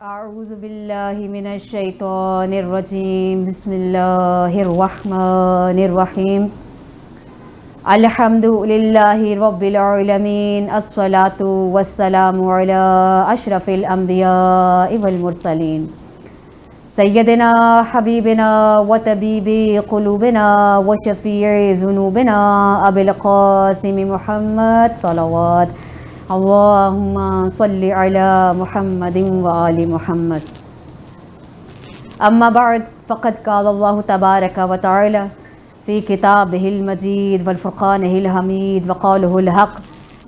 اعوذ باللہ من الشیطان الرجیم بسم اللہ الرحمن الرحیم الحمد للہ رب العالمین الصلاۃ والسلام علی اشرف الانبیاء والمرسلین سیدنا حبیبنا وطبیب قلوبنا وشفیع ذنوبنا ابی القاسم محمد صلوات اللہم صلی علی محمد وآل محمد اما بعد فقد قال اللہ تبارک و تعالی فی کتابہ المجید والفرقانہ الحمید وقولہ الحق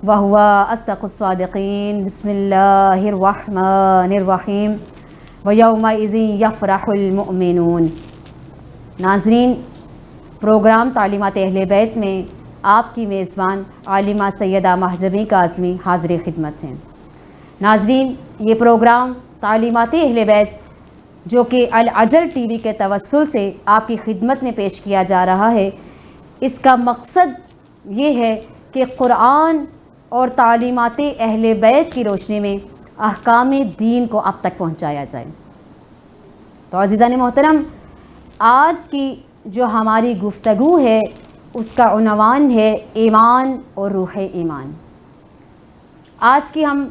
وہو اصدق الصادقین بسم اللہ الرحمن الرحیم ویومئذ یفرح المؤمنون۔ ناظرین، پروگرام تعلیمات اہل بیت میں آپ کی میزبان عالمہ سیدہ محجبی کاظمی حاضر خدمت ہیں۔ ناظرین، یہ پروگرام تعلیمات اہل بیت جو کہ العجل ٹی وی کے توسل سے آپ کی خدمت میں پیش کیا جا رہا ہے، اس کا مقصد یہ ہے کہ قرآن اور تعلیمات اہل بیت کی روشنی میں احکام دین کو اب تک پہنچایا جائے۔ تو عزیزان محترم، آج کی جو ہماری گفتگو ہے اس کا عنوان ہے ایمان اور روح ایمان۔ آج کی ہم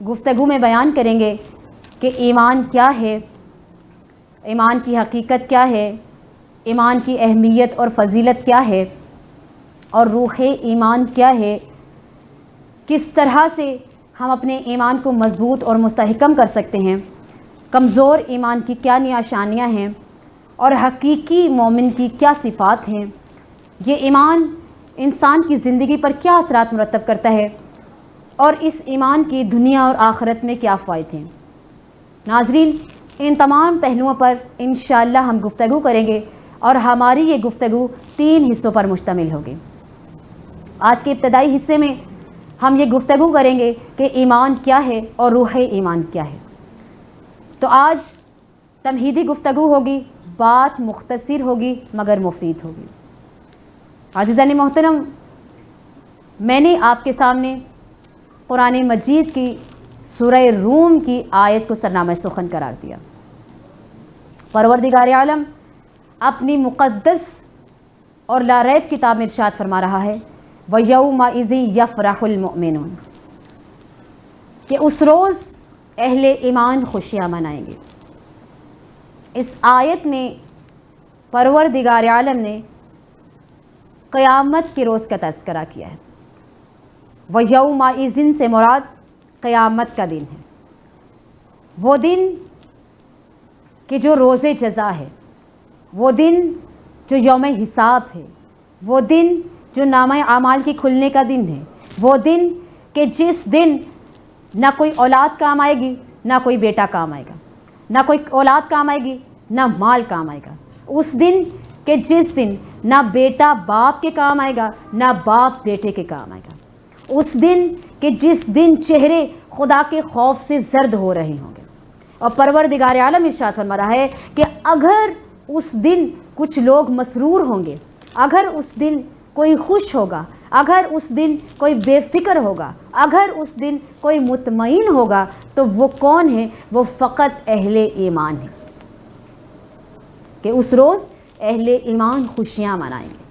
گفتگو میں بیان کریں گے کہ ایمان کیا ہے، ایمان کی حقیقت کیا ہے، ایمان کی اہمیت اور فضیلت کیا ہے، اور روح ایمان کیا ہے، کس طرح سے ہم اپنے ایمان کو مضبوط اور مستحکم کر سکتے ہیں، کمزور ایمان کی کیا نشانیاں ہیں، اور حقیقی مومن کی کیا صفات ہیں، یہ ایمان انسان کی زندگی پر کیا اثرات مرتب کرتا ہے، اور اس ایمان کی دنیا اور آخرت میں کیا فوائد ہیں۔ ناظرین، ان تمام پہلوؤں پر انشاءاللہ ہم گفتگو کریں گے، اور ہماری یہ گفتگو 3 حصوں پر مشتمل ہوگی۔ آج کے ابتدائی حصے میں ہم یہ گفتگو کریں گے کہ ایمان کیا ہے اور روح ایمان کیا ہے۔ تو آج تمہیدی گفتگو ہوگی، بات مختصر ہوگی مگر مفید ہوگی۔ عزیزان محترم، میں نے آپ کے سامنے قرآن مجید کی سورہ روم کی آیت کو سرنامہ سخن قرار دیا۔ پروردگار عالم اپنی مقدس اور لا ریب کتاب میں ارشاد فرما رہا ہے وَيَوْمَئِذٍ يَفْرَحُ الْمُؤْمِنُونَ، کہ اس روز اہل ایمان خوشیاں منائیں گے۔ اس آیت میں پروردگار عالم نے قیامت کے روز کا تذکرہ کیا ہے۔ وَيَوْمَئِذٍ سے مراد قیامت کا دن ہے، وہ دن کہ جو روز جزا ہے، وہ دن جو یوم حساب ہے، وہ دن جو نامہ اعمال کی کھلنے کا دن ہے، وہ دن کہ جس دن نہ کوئی اولاد کام آئے گی، نہ کوئی بیٹا کام آئے گا، نہ کوئی اولاد کام آئے گی، نہ مال کام آئے گا۔ اس دن کہ جس دن نہ بیٹا باپ کے کام آئے گا، نہ باپ بیٹے کے کام آئے گا۔ اس دن کہ جس دن چہرے خدا کے خوف سے زرد ہو رہے ہوں گے۔ اور پروردگار عالم ارشاد فرما رہا ہے کہ اگر اس دن کچھ لوگ مسرور ہوں گے، اگر اس دن کوئی خوش ہوگا، اگر اس دن کوئی بے فکر ہوگا، اگر اس دن کوئی مطمئن ہوگا، تو وہ کون ہے؟ وہ فقط اہل ایمان ہے، کہ اس روز اہل ایمان خوشیاں منائیں گے۔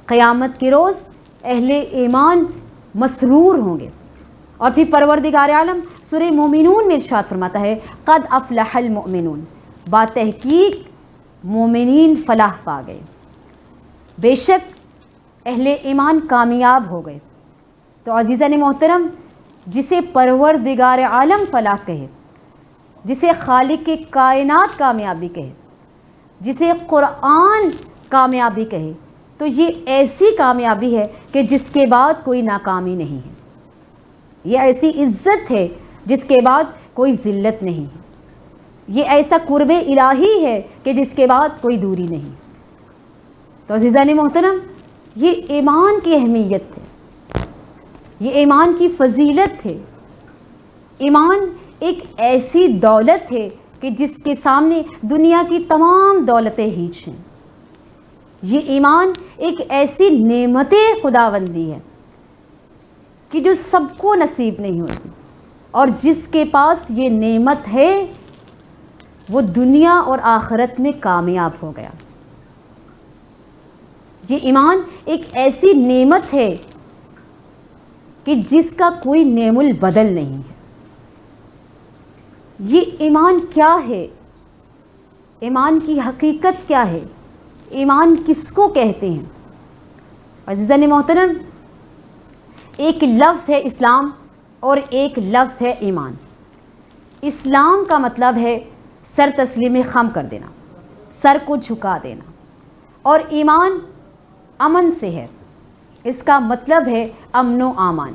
قیامت کے روز اہل ایمان مسرور ہوں گے۔ اور پھر پروردگار عالم سورہ مومنون میں ارشاد فرماتا ہے قد افلح المؤمنون، باتحقیق مومنین فلاح پا گئے، بے شک اہل ایمان کامیاب ہو گئے۔ تو عزیزان محترم، جسے پروردگار عالم فلاح کہے، جسے خالق کائنات کامیابی کہے، جسے قرآن کامیابی کہے، تو یہ ایسی کامیابی ہے کہ جس کے بعد کوئی ناکامی نہیں ہے، یہ ایسی عزت ہے جس کے بعد کوئی ذلت نہیں ہے، یہ ایسا قرب الہی ہے کہ جس کے بعد کوئی دوری نہیں۔ تو عزیزان محترم، یہ ایمان کی اہمیت ہے، یہ ایمان کی فضیلت ہے۔ ایمان ایک ایسی دولت ہے کہ جس کے سامنے دنیا کی تمام دولتیں ہیچ ہیں۔ یہ ایمان ایک ایسی نعمت خداوندی ہے کہ جو سب کو نصیب نہیں ہوتی، اور جس کے پاس یہ نعمت ہے وہ دنیا اور آخرت میں کامیاب ہو گیا۔ یہ ایمان ایک ایسی نعمت ہے کہ جس کا کوئی نعم البدل نہیں ہے۔ یہ ایمان کیا ہے؟ ایمان کی حقیقت کیا ہے؟ ایمان کس کو کہتے ہیں؟ عزیزان محترم، ایک لفظ ہے اسلام اور ایک لفظ ہے ایمان۔ اسلام کا مطلب ہے سر تسلیم خم کر دینا، سر کو جھکا دینا، اور ایمان امن سے ہے، اس کا مطلب ہے امن و امان۔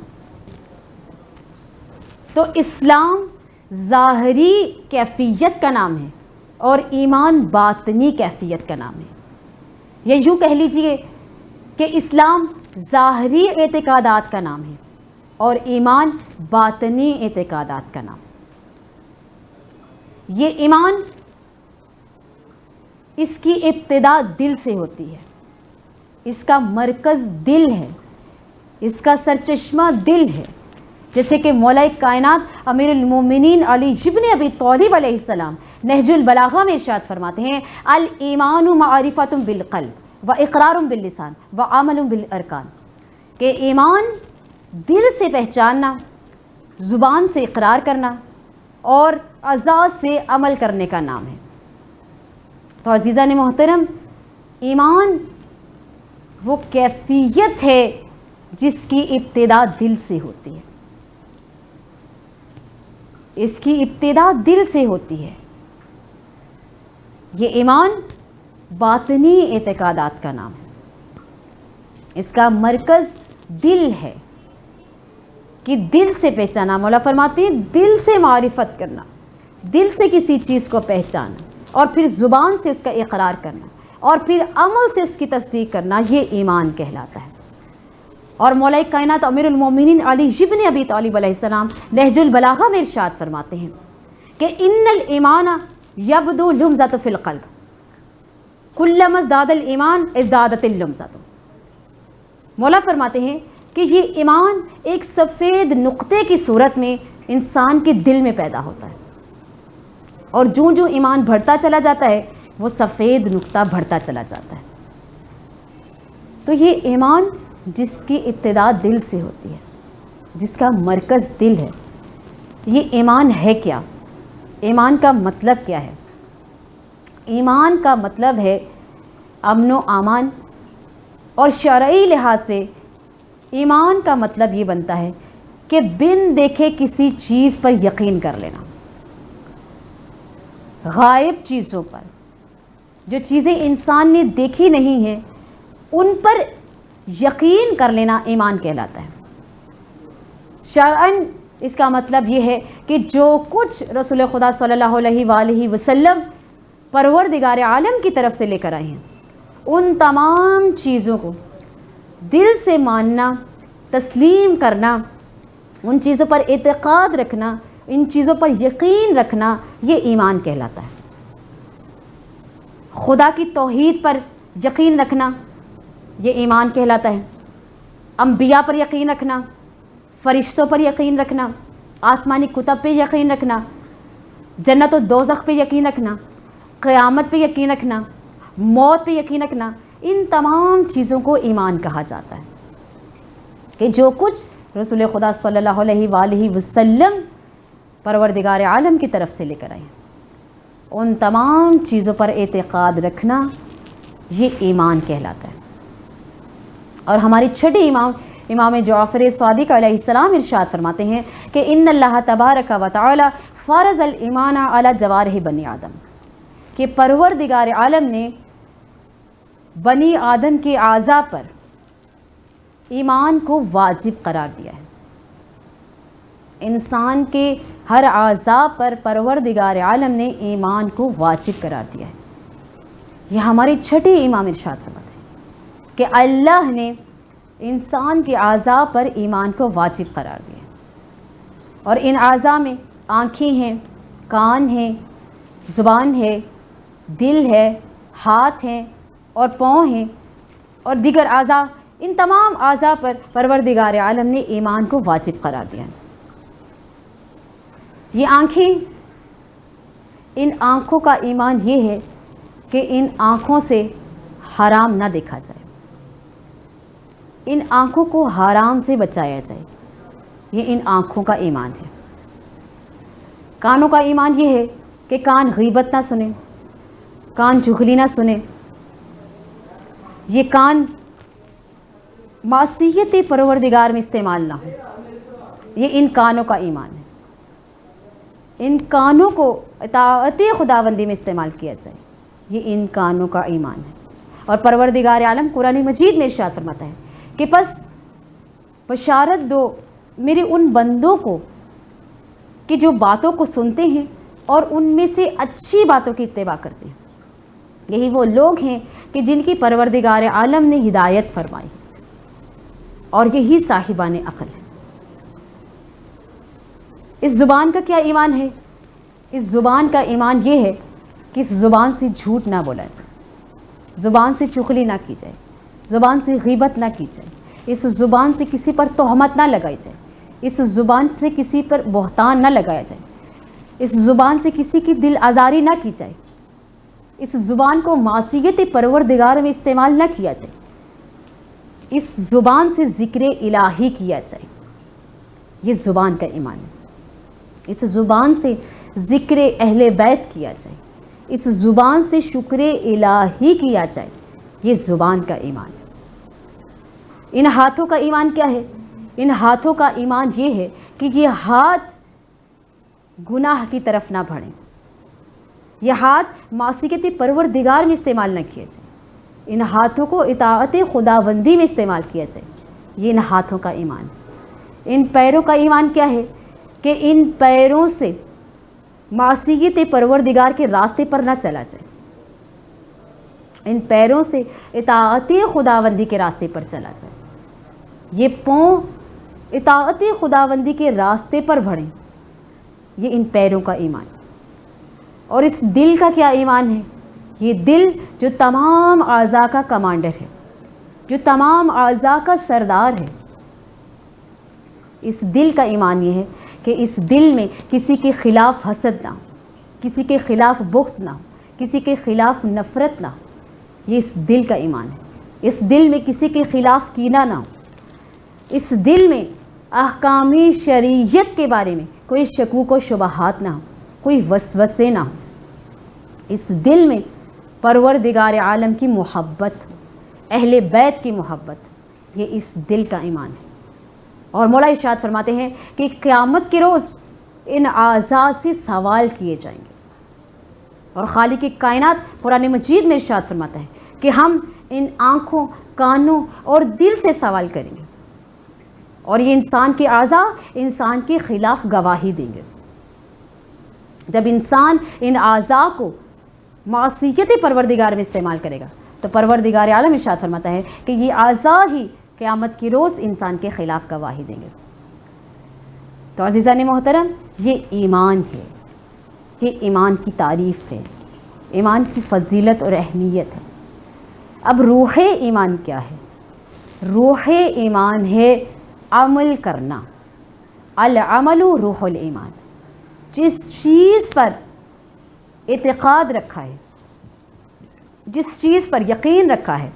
تو اسلام ظاہری کیفیت کا نام ہے اور ایمان باطنی کیفیت کا نام ہے۔ یا یوں کہہ لیجئے کہ اسلام ظاہری اعتقادات کا نام ہے اور ایمان باطنی اعتقادات کا نام۔ یہ ایمان، اس کی ابتدا دل سے ہوتی ہے، اس کا مرکز دل ہے، اس کا سرچشمہ دل ہے۔ جیسے کہ مولا کائنات امیر المومنین علی ابن ابی طالب علیہ السلام نہج البلاغہ میں ارشاد فرماتے ہیں، الایمان معرفۃ بالقلب و اقرار باللسان و عمل بالارکان، کہ ایمان دل سے پہچاننا، زبان سے اقرار کرنا اور اعضاء سے عمل کرنے کا نام ہے۔ تو عزیزان محترم، ایمان وہ کیفیت ہے جس کی ابتدا دل سے ہوتی ہے، اس کی ابتدا دل سے ہوتی ہے۔ یہ ایمان باطنی اعتقادات کا نام ہے، اس کا مرکز دل ہے کہ دل سے پہچانا۔ مولا فرماتے ہیں دل سے معرفت کرنا، دل سے کسی چیز کو پہچانا اور پھر زبان سے اس کا اقرار کرنا اور پھر عمل سے اس کی تصدیق کرنا، یہ ایمان کہلاتا ہے۔ اور مولا کائنات امیر المومنین علی ابن ابی طالب علیہ السلام نہج البلاغہ میں ارشاد فرماتے ہیں کہ ان الایمان یبدو لمزۃ فی القلب کلما ازداد الایمان ازدادت اللمزۃ۔ مولا فرماتے ہیں کہ یہ ایمان ایک سفید نقطے کی صورت میں انسان کے دل میں پیدا ہوتا ہے، اور جو جو ایمان بڑھتا چلا جاتا ہے وہ سفید نقطہ بڑھتا چلا جاتا ہے۔ تو یہ ایمان جس کی ابتدا دل سے ہوتی ہے، جس کا مرکز دل ہے، یہ ایمان ہے کیا؟ ایمان کا مطلب کیا ہے؟ ایمان کا مطلب ہے امن و امان، اور شرعی لحاظ سے ایمان کا مطلب یہ بنتا ہے کہ بن دیکھے کسی چیز پر یقین کر لینا، غائب چیزوں پر، جو چیزیں انسان نے دیکھی نہیں ہیں ان پر یقین کر لینا ایمان کہلاتا ہے۔ شرعاً اس کا مطلب یہ ہے کہ جو کچھ رسول خدا صلی اللہ علیہ وآلہ وسلم پروردگار عالم کی طرف سے لے کر آئے ہیں، ان تمام چیزوں کو دل سے ماننا، تسلیم کرنا، ان چیزوں پر اعتقاد رکھنا، ان چیزوں پر یقین رکھنا، یہ ایمان کہلاتا ہے۔ خدا کی توحید پر یقین رکھنا، یہ ایمان کہلاتا ہے۔ انبیاء پر یقین رکھنا، فرشتوں پر یقین رکھنا، آسمانی کتب پہ یقین رکھنا، جنت و دوزخ پہ یقین رکھنا، قیامت پہ یقین رکھنا، موت پہ یقین رکھنا، ان تمام چیزوں کو ایمان کہا جاتا ہے کہ جو کچھ رسول خدا صلی اللہ علیہ وآلہ وسلم پروردگار عالم کی طرف سے لے کر آئے ہیں، ان تمام چیزوں پر اعتقاد رکھنا، یہ ایمان کہلاتا ہے۔ اور ہماری چھٹی امام جعفر صادق علیہ السلام ارشاد فرماتے ہیں کہ ان اللہ تبارک و تعالی فرض الایمان علی جوارح بنی آدم، کہ پروردگار عالم نے بنی آدم کے اعضاء پر ایمان کو واجب قرار دیا ہے۔ انسان کے ہر اعضاء پر پروردگار عالم نے ایمان کو واجب قرار دیا ہے۔ یہ ہماری چھٹی امام ارشاد فرماتے ہیں کہ اللہ نے انسان کے اعضاء پر ایمان کو واجب قرار دیا ہے، اور ان اعضاء میں آنکھیں ہیں، کان ہیں، زبان ہے، دل ہے، ہاتھ ہیں اور پاؤں ہیں اور دیگر اعضاء، ان تمام اعضاء پر پروردگار عالم نے ایمان کو واجب قرار دیا ہے۔ یہ آنکھیں، ان آنکھوں کا ایمان یہ ہے کہ ان آنکھوں سے حرام نہ دیکھا جائے، ان آنکھوں کو حرام سے بچایا جائے، یہ ان آنکھوں کا ایمان ہے۔ کانوں کا ایمان یہ ہے کہ کان غیبت نہ سنیں، کان چغلی نہ سنیں، یہ کان معصیت پروردگار میں استعمال نہ ہو، یہ ان کانوں کا ایمان ہے۔ ان کانوں کو اطاعت خداوندی میں استعمال کیا جائے، یہ ان کانوں کا ایمان ہے۔ اور پروردگار عالم قرآن مجید میں ارشاد فرماتا ہے کہ پس بشارت دو میرے ان بندوں کو کہ جو باتوں کو سنتے ہیں اور ان میں سے اچھی باتوں کی اتباع کرتے ہیں، یہی وہ لوگ ہیں کہ جن کی پروردگار عالم نے ہدایت فرمائی، اور یہی صاحبان عقل ہے۔ اس زبان کا کیا ایمان ہے؟ اس زبان کا ایمان یہ ہے کہ اس زبان سے جھوٹ نہ بولا جائے، زبان سے چغلی نہ کی جائے، زبان سے غیبت نہ کی جائے، اس زبان سے کسی پر تہمت نہ لگائی جائے، اس زبان سے کسی پر بہتان نہ لگایا جائے، اس زبان سے کسی کی دل آزاری نہ کی جائے، اس زبان کو معصیت پروردگار میں استعمال نہ کیا جائے، اس زبان سے ذکر الہی کیا جائے، یہ زبان کا ایمان ہے۔ اس زبان سے ذکر اہل بیت کیا جائے، اس زبان سے شکر الہی کیا جائے، یہ زبان کا ایمان ہے۔ ان ہاتھوں کا ایمان کیا ہے؟ ان ہاتھوں کا ایمان یہ ہے کہ یہ ہاتھ گناہ کی طرف نہ بڑھیں، یہ ہاتھ معصیت پروردگار میں استعمال نہ کیا جائے، ان ہاتھوں کو اطاعت خداوندی میں استعمال کیا جائے، یہ ان ہاتھوں کا ایمان ہے۔ ان پیروں کا ایمان کیا ہے؟ کہ ان پیروں سے معصیت پروردگار کے راستے پر نہ چلا جائے، ان پیروں سے اطاعت خداوندی کے راستے پر چلا جائے، یہ پاؤں اطاعت خداوندی کے راستے پر بڑھیں، یہ ان پیروں کا ایمان ہے۔ اور اس دل کا کیا ایمان ہے؟ یہ دل جو تمام اعضاء کا کمانڈر ہے، جو تمام اعضاء کا سردار ہے، اس دل کا ایمان یہ ہے کہ اس دل میں کسی کے خلاف حسد نہ ہو، کسی کے خلاف بغض نہ ہو، کسی کے خلاف نفرت نہ ہو، یہ اس دل کا ایمان ہے۔ اس دل میں کسی کے خلاف کینہ نہ ہو، اس دل میں احکام شریعت کے بارے میں کوئی شکوک و شبہات نہ ہو، کوئی وسوسے نہ ہو، اس دل میں پروردگار عالم کی محبت ہو، اہل بیت کی محبت ہو، یہ اس دل کا ایمان ہے۔ اور مولا ارشاد فرماتے ہیں کہ قیامت کے روز ان اعضاء سے سوال کیے جائیں گے، اور خالق کائنات قرآن مجید میں ارشاد فرماتا ہے کہ ہم ان آنکھوں، کانوں اور دل سے سوال کریں گے، اور یہ انسان کے اعضاء انسان کے خلاف گواہی دیں گے۔ جب انسان ان اعضاء کو معصیت پروردگار میں استعمال کرے گا تو پروردگار عالم ارشاد فرماتا ہے کہ یہ اعضاء ہی قیامت کی روز انسان کے خلاف گواہی دیں گے۔ تو عزیزان محترم، یہ ایمان ہے، یہ ایمان کی تعریف ہے، ایمان کی فضیلت اور اہمیت ہے۔ اب روح ایمان کیا ہے؟ روح ایمان ہے عمل کرنا، العمل روح الایمان۔ جس چیز پر اعتقاد رکھا ہے، جس چیز پر یقین رکھا ہے،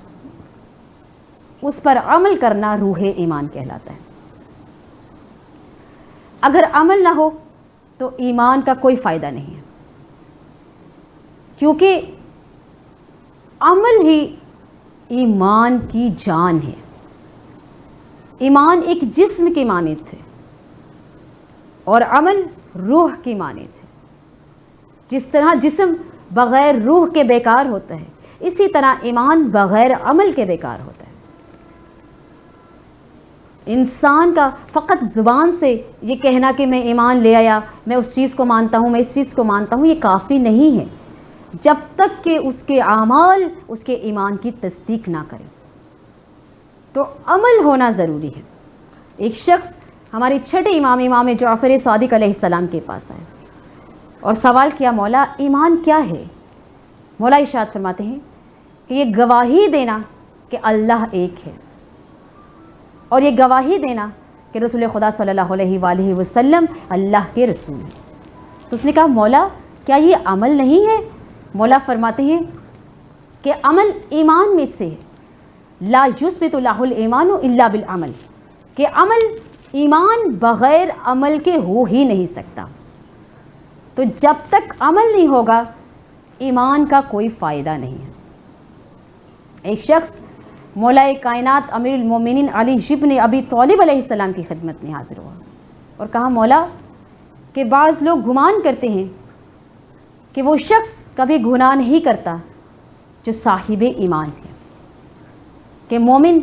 اس پر عمل کرنا روح ایمان کہلاتا ہے۔ اگر عمل نہ ہو تو ایمان کا کوئی فائدہ نہیں ہے، کیونکہ عمل ہی ایمان کی جان ہے۔ ایمان ایک جسم کی مانند ہے اور عمل روح کی مانند ہے۔ جس طرح جسم بغیر روح کے بیکار ہوتا ہے، اسی طرح ایمان بغیر عمل کے بیکار ہوتا ہے۔ انسان کا فقط زبان سے یہ کہنا کہ میں ایمان لے آیا، میں اس چیز کو مانتا ہوں، میں اس چیز کو مانتا ہوں، یہ کافی نہیں ہے جب تک کہ اس کے اعمال اس کے ایمان کی تصدیق نہ کریں۔ تو عمل ہونا ضروری ہے۔ ایک شخص ہمارے چھٹے امام جعفر صادق علیہ السلام کے پاس آئے اور سوال کیا، مولا ایمان کیا ہے؟ مولا ارشاد فرماتے ہیں کہ یہ گواہی دینا کہ اللہ ایک ہے، اور یہ گواہی دینا کہ رسول خدا صلی اللہ علیہ وآلہ وسلم اللہ کے رسول ہیں۔ تو اس نے کہا مولا کیا یہ عمل نہیں ہے؟ مولا فرماتے ہیں کہ عمل ایمان میں سے لا یثبت له الایمان الا بالعمل، کہ عمل ایمان بغیر عمل کے ہو ہی نہیں سکتا. تو جب تک عمل نہیں ہوگا ایمان کا کوئی فائدہ نہیں ہے. ایک شخص مولا کائنات امیر المومنین علی ابن ابی طالب علیہ السلام کی خدمت میں حاضر ہوا اور کہا مولا کہ بعض لوگ گمان کرتے ہیں کہ وہ شخص کبھی گناہ نہیں کرتا جو صاحب ایمان ہے، کہ مومن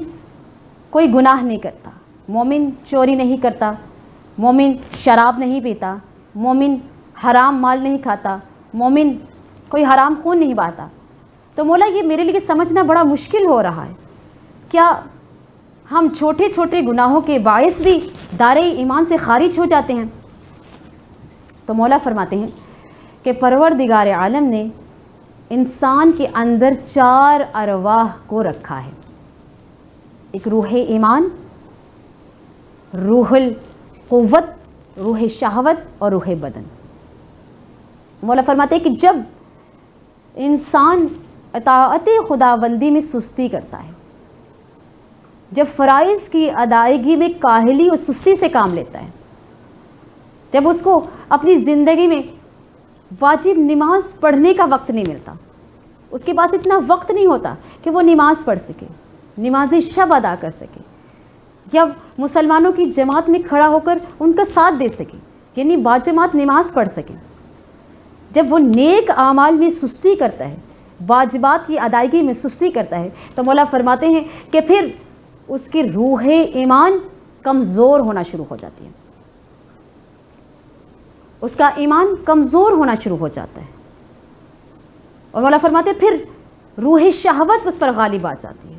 کوئی گناہ نہیں کرتا، مومن چوری نہیں کرتا، مومن شراب نہیں پیتا، مومن حرام مال نہیں کھاتا، مومن کوئی حرام خون نہیں بہاتا. تو مولا یہ میرے لیے سمجھنا بڑا مشکل ہو رہا ہے، کیا ہم چھوٹے چھوٹے گناہوں کے باعث بھی دائرۂ ایمان سے خارج ہو جاتے ہیں؟ تو مولا فرماتے ہیں کہ پروردگار عالم نے انسان کے اندر 4 ارواح کو رکھا ہے، ایک روح ایمان، روح القوت، روح شہوت اور روح بدن. مولا فرماتے ہیں کہ جب انسان اطاعت خداوندی میں سستی کرتا ہے، جب فرائض کی ادائیگی میں کاہلی اور سستی سے کام لیتا ہے، جب اس کو اپنی زندگی میں واجب نماز پڑھنے کا وقت نہیں ملتا، اس کے پاس اتنا وقت نہیں ہوتا کہ وہ نماز پڑھ سکے، نماز شب ادا کر سکے، یا مسلمانوں کی جماعت میں کھڑا ہو کر ان کا ساتھ دے سکے، یعنی باجماعت نماز پڑھ سکے. جب وہ نیک اعمال میں سستی کرتا ہے، واجبات کی ادائیگی میں سستی کرتا ہے، تو مولا فرماتے ہیں کہ پھر اس کی روح ایمان کمزور ہونا شروع ہو جاتی ہے، اس کا ایمان کمزور ہونا شروع ہو جاتا ہے. اور مولا فرماتے ہیں پھر روح شہوت اس پر غالب آ جاتی ہے،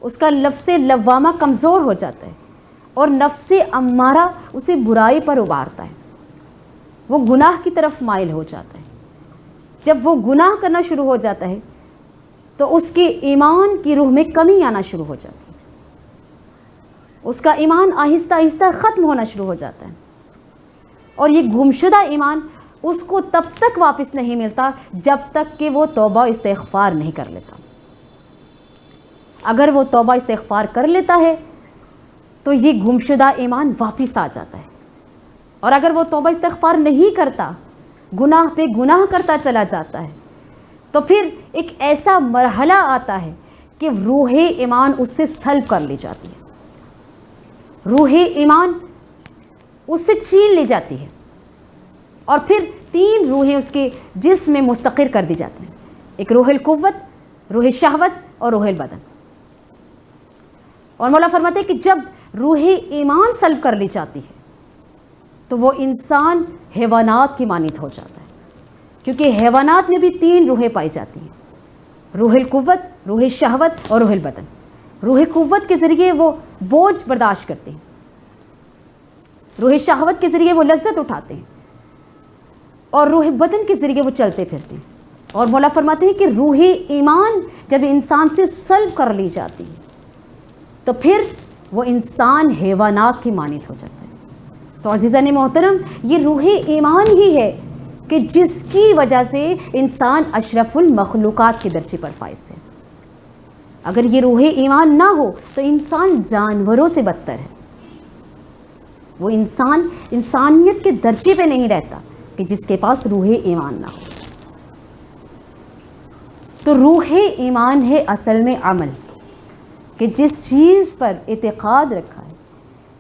اس کا نفس لوامہ کمزور ہو جاتا ہے اور نفس امارہ اسے برائی پر ابھارتا ہے، وہ گناہ کی طرف مائل ہو جاتا ہے. جب وہ گناہ کرنا شروع ہو جاتا ہے تو اس کے ایمان کی روح میں کمی آنا شروع ہو جاتی ہے، اس کا ایمان آہستہ آہستہ ختم ہونا شروع ہو جاتا ہے. اور یہ گمشدہ ایمان اس کو تب تک واپس نہیں ملتا جب تک کہ وہ توبہ استغفار نہیں کر لیتا. اگر وہ توبہ استغفار کر لیتا ہے تو یہ گمشدہ ایمان واپس آ جاتا ہے، اور اگر وہ توبہ استغفار نہیں کرتا، گناہ پہ گناہ کرتا چلا جاتا ہے، تو پھر ایک ایسا مرحلہ آتا ہے کہ روح ایمان اس سے سلب کر لی جاتی ہے، روح ایمان اس سے چھین لی جاتی ہے، اور پھر 3 روحیں اس کے جسم میں مستقر کر دی جاتی ہیں، ایک روح القوت، روح شہوت اور روح البدن. اور مولا فرماتے ہیں کہ جب روح ایمان سلب کر لی جاتی ہے تو وہ انسان حیوانات کی مانند ہو جاتا ہے، کیونکہ حیوانات میں بھی 3 روحیں پائی جاتی ہیں، روح القوت، روح شہوت اور روح البدن. روح قوت کے ذریعے وہ بوجھ برداشت کرتے ہیں، روح شہوت کے ذریعے وہ لذت اٹھاتے ہیں، اور روح بدن کے ذریعے وہ چلتے پھرتے ہیں. اور مولا فرماتے ہیں کہ روح ایمان جب انسان سے سلب کر لی جاتی ہے تو پھر وہ انسان حیوانات کی مانند ہو جاتا ہے. تو عزیزان محترم، یہ روح ایمان ہی ہے کہ جس کی وجہ سے انسان اشرف المخلوقات کے درجے پر فائز ہے. اگر یہ روح ایمان نہ ہو تو انسان جانوروں سے بدتر ہے، وہ انسان انسانیت کے درجے پہ نہیں رہتا کہ جس کے پاس روح ایمان نہ ہو. تو روح ایمان ہے اصل میں عمل، کہ جس چیز پر اعتقاد رکھا ہے،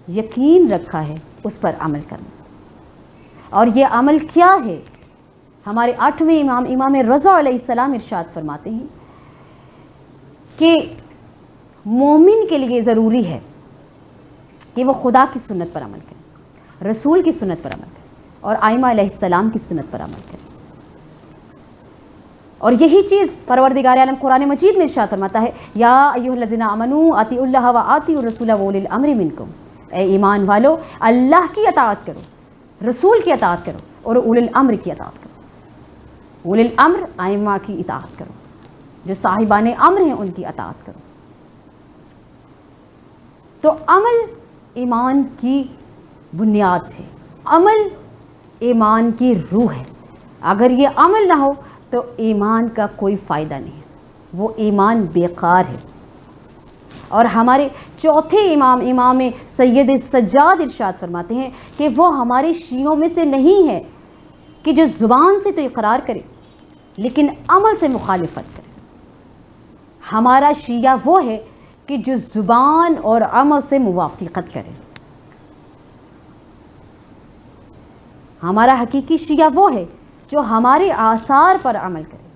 یقین رکھا ہے، اس پر عمل کرنا. اور یہ عمل کیا ہے؟ ہمارے 8ویں امام امام رضا علیہ السلام ارشاد فرماتے ہیں کہ مومن کے لیے ضروری ہے کہ وہ خدا کی سنت پر عمل کرے، رسول کی سنت پر عمل کرے، اور ائمہ علیہ السلام کی سنت پر عمل کرے. اور یہی چیز پروردگار عالم قرآن مجید میں ارشاد فرماتا ہے، یا ایھا الذین آمنوا اطیعوا اللہ واطیعوا الرسول واولی الامر منکم، اے ایمان والو اللہ کی اطاعت کرو، رسول کی اطاعت کرو، اور اولی الامر کی اطاعت کرو. اولی الامر ائمہ کی اطاعت کرو، جو صاحبان امر ہیں ان کی اطاعت کرو. تو عمل ایمان کی بنیاد ہے، عمل ایمان کی روح ہے. اگر یہ عمل نہ ہو تو ایمان کا کوئی فائدہ نہیں ہے، وہ ایمان بیکار ہے. اور ہمارے چوتھے امام سید سجاد ارشاد فرماتے ہیں کہ وہ ہمارے شیعوں میں سے نہیں ہے کہ جو زبان سے تو اقرار کرے لیکن عمل سے مخالفت کرے. ہمارا شیعہ وہ ہے کہ جو زبان اور عمل سے موافقت کرے. ہمارا حقیقی شیعہ وہ ہے جو ہمارے آثار پر عمل کرے،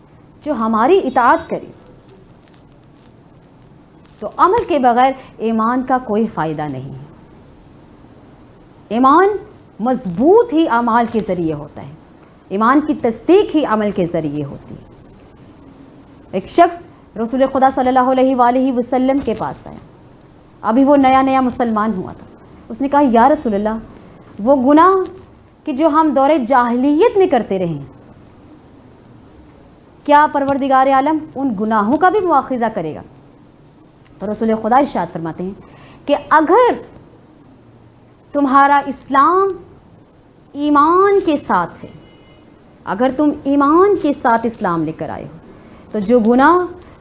جو ہماری اطاعت کرے. تو عمل کے بغیر ایمان کا کوئی فائدہ نہیں ہے. ایمان مضبوط ہی اعمال کے ذریعے ہوتا ہے، ایمان کی تصدیق ہی عمل کے ذریعے ہوتی ہے. ایک شخص رسول خدا صلی اللہ علیہ وآلہ وسلم کے پاس آیا، ابھی وہ نیا مسلمان ہوا تھا. اس نے کہا یا رسول اللہ، وہ گناہ کہ جو ہم دور جاہلیت میں کرتے رہے، کیا پروردگار عالم ان گناہوں کا بھی مواخذہ کرے گا؟ تو رسول خدا ارشاد فرماتے ہیں کہ اگر تمہارا اسلام ایمان کے ساتھ ہے، اگر تم ایمان کے ساتھ اسلام لے کر آئے ہو، تو جو گناہ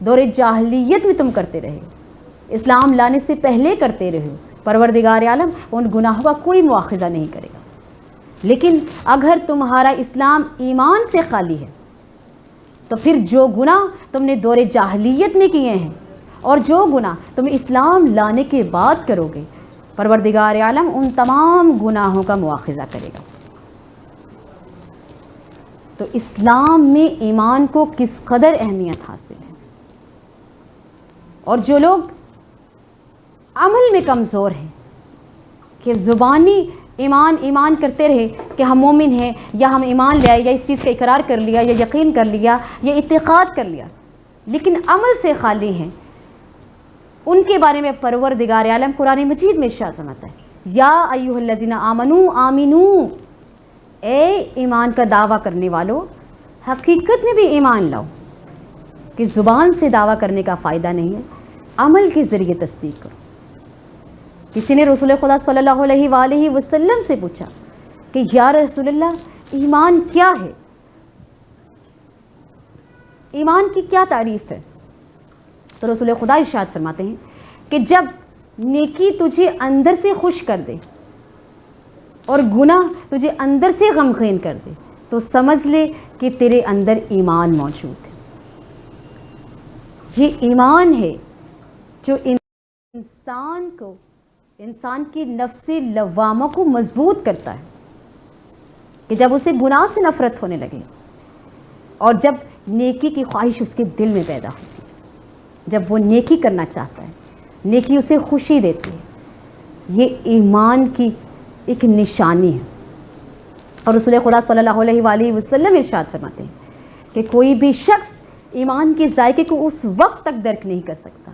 دور جاہلیت میں تم کرتے رہے، اسلام لانے سے پہلے کرتے رہے، پروردگار عالم ان گناہوں کا کوئی مواخذہ نہیں کرے گا. لیکن اگر تمہارا اسلام ایمان سے خالی ہے تو پھر جو گناہ تم نے دور جاہلیت میں کیے ہیں اور جو گناہ تم اسلام لانے کے بعد کرو گے، پروردگار عالم ان تمام گناہوں کا مواخذہ کرے گا. تو اسلام میں ایمان کو کس قدر اہمیت حاصل ہے. اور جو لوگ عمل میں کمزور ہیں کہ زبانی ایمان کرتے رہے کہ ہم مومن ہیں، یا ہم ایمان لے آئے، یا اس چیز کا اقرار کر لیا، یا یقین کر لیا، یا اعتقاد کر لیا، لیکن عمل سے خالی ہیں، ان کے بارے میں پروردگار عالم قرآن مجید میں ارشاد فرماتا ہے یا ایھا الذین آمنوا آمنو، اے ایمان کا دعویٰ کرنے والو حقیقت میں بھی ایمان لاؤ. کہ زبان سے دعویٰ کرنے کا فائدہ نہیں ہے، عمل کے ذریعے تصدیق کرو. کسی نے رسول خدا صلی اللہ علیہ وآلہ وسلم سے پوچھا کہ یا رسول اللہ، ایمان کیا ہے؟ ایمان کی کیا تعریف ہے؟ تو رسول خدا ارشاد فرماتے ہیں کہ جب نیکی تجھے اندر سے خوش کر دے اور گناہ تجھے اندر سے غمگین کر دے تو سمجھ لے کہ تیرے اندر ایمان موجود ہے. یہ ایمان ہے جو انسان کی نفس لوامہ کو مضبوط کرتا ہے کہ جب اسے گناہ سے نفرت ہونے لگے اور جب نیکی کی خواہش اس کے دل میں پیدا ہوتی ہے، جب وہ نیکی کرنا چاہتا ہے، نیکی اسے خوشی دیتی ہے. یہ ایمان کی ایک نشانی ہے. اور رسول خدا صلی اللہ علیہ وآلہ وسلم ارشاد فرماتے ہیں کہ کوئی بھی شخص ایمان کے ذائقے کو اس وقت تک درک نہیں کر سکتا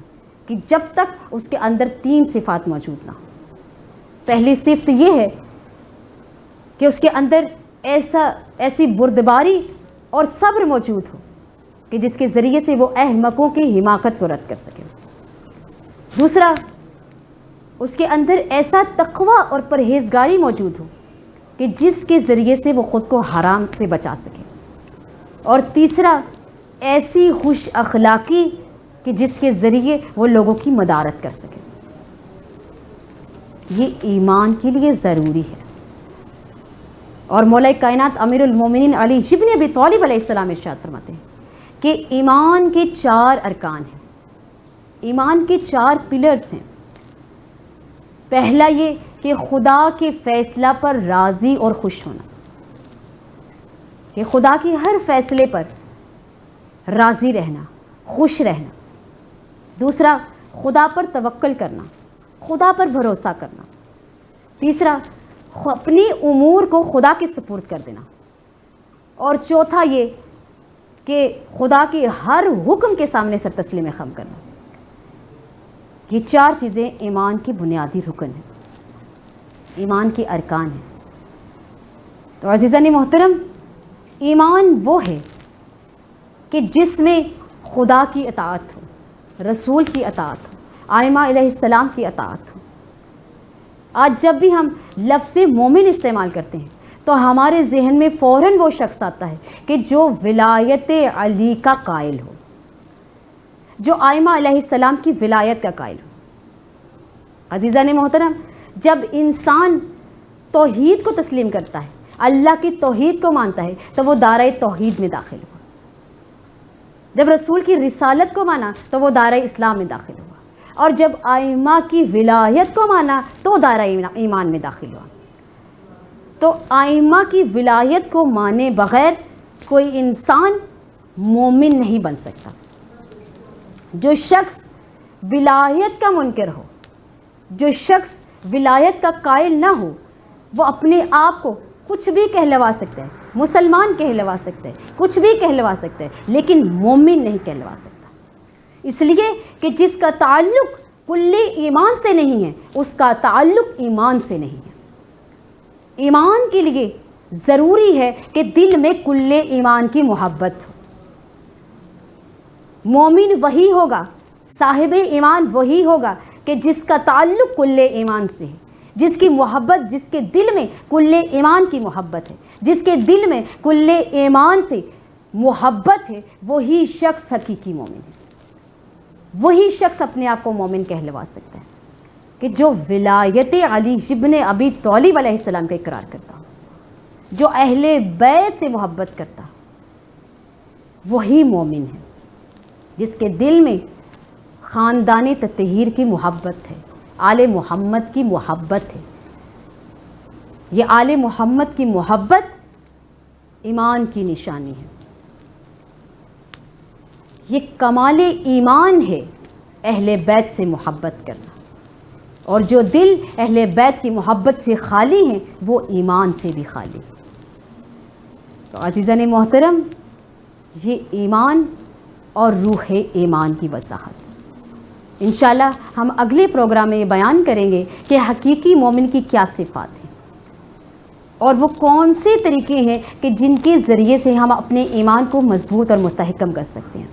کہ جب تک اس کے اندر 3 صفات موجود نہ ہوں. پہلی صفت یہ ہے کہ اس کے اندر ایسی بردباری اور صبر موجود ہو کہ جس کے ذریعے سے وہ احمقوں کی حماقت کو رد کر سکے. دوسرا، اس کے اندر ایسا تقوی اور پرہیزگاری موجود ہو کہ جس کے ذریعے سے وہ خود کو حرام سے بچا سکے. اور تیسرا، ایسی خوش اخلاقی کہ جس کے ذریعے وہ لوگوں کی مدارت کر سکے. یہ ایمان کے لیے ضروری ہے. اور مولا کائنات امیر المومنین علی ابن ابی طالب علیہ السلام ارشاد فرماتے ہیں کہ ایمان کے 4 ارکان ہیں، ایمان کے 4 پلرز ہیں. پہلا یہ کہ خدا کے فیصلہ پر راضی اور خوش ہونا، کہ خدا کے ہر فیصلے پر راضی رہنا، خوش رہنا. دوسرا، خدا پر توکل کرنا، خدا پر بھروسہ کرنا. تیسرا، اپنے امور کو خدا کے سپرد کر دینا. اور چوتھا یہ کہ خدا کے ہر حکم کے سامنے سر تسلیم خم کرنا. یہ 4 چیزیں ایمان کی بنیادی رکن ہیں، ایمان کے ارکان ہیں. تو عزیزان محترم، ایمان وہ ہے کہ جس میں خدا کی اطاعت ہو، رسول کی اطاعت ہو، آئمہ علیہ السلام کی اطاعت ہو. آج جب بھی ہم لفظ مومن استعمال کرتے ہیں تو ہمارے ذہن میں فوراً وہ شخص آتا ہے کہ جو ولایت علی کا قائل ہو، جو آئمہ علیہ السلام کی ولایت کا قائل ہو۔ عزیزان محترم، جب انسان توحید کو تسلیم کرتا ہے، اللہ کی توحید کو مانتا ہے، تو وہ دائرہ توحید میں داخل ہوا۔ جب رسول کی رسالت کو مانا تو وہ دائرہ اسلام میں داخل ہوا، اور جب آئمہ کی ولایت کو مانا تو دائرہ ایمان میں داخل ہوا۔ تو آئمہ کی ولایت کو مانے بغیر کوئی انسان مومن نہیں بن سکتا۔ جو شخص ولایت کا منکر ہو، جو شخص ولایت کا قائل نہ ہو، وہ اپنے آپ کو کچھ بھی کہلوا سکتا ہے، مسلمان کہلوا سکتا ہے، کچھ بھی کہلوا سکتا ہے، لیکن مومن نہیں کہلوا سکتا۔ اس لیے کہ جس کا تعلق کلی ایمان سے نہیں ہے، اس کا تعلق ایمان سے نہیں ہے۔ ایمان کے لیے ضروری ہے کہ دل میں کل ایمان کی محبت ہو۔ مومن وہی ہوگا، صاحب ایمان وہی ہوگا کہ جس کا تعلق کل ایمان سے ہے، جس کی محبت، جس کے دل میں کل ایمان کی محبت ہے، جس کے دل میں کل ایمان سے محبت ہے، وہی شخص حقیقی مومن ہے۔ وہی شخص اپنے آپ کو مومن کہلوا سکتا ہے کہ جو ولایت علی ابن ابی طالب علیہ السلام کا اقرار کرتا، جو اہل بیت سے محبت کرتا، وہی مومن ہے، جس کے دل میں خاندان تطہیر کی محبت ہے، آل محمد کی محبت ہے۔ یہ آل محمد کی محبت ایمان کی نشانی ہے، یہ کمال ایمان ہے اہل بیت سے محبت کرنا، اور جو دل اہل بیت کی محبت سے خالی ہیں وہ ایمان سے بھی خالی۔ تو عزیزان محترم، یہ ایمان اور روح ایمان کی وضاحت۔ انشاءاللہ ہم اگلے پروگرام میں یہ بیان کریں گے کہ حقیقی مومن کی کیا صفات ہیں، اور وہ کون سے طریقے ہیں کہ جن کے ذریعے سے ہم اپنے ایمان کو مضبوط اور مستحکم کر سکتے ہیں،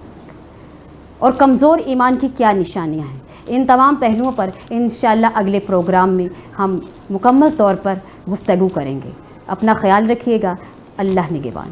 اور کمزور ایمان کی کیا نشانیاں ہیں۔ ان تمام پہلوؤں پر انشاءاللہ اگلے پروگرام میں ہم مکمل طور پر گفتگو کریں گے۔ اپنا خیال رکھیے گا۔ اللہ نگہبان۔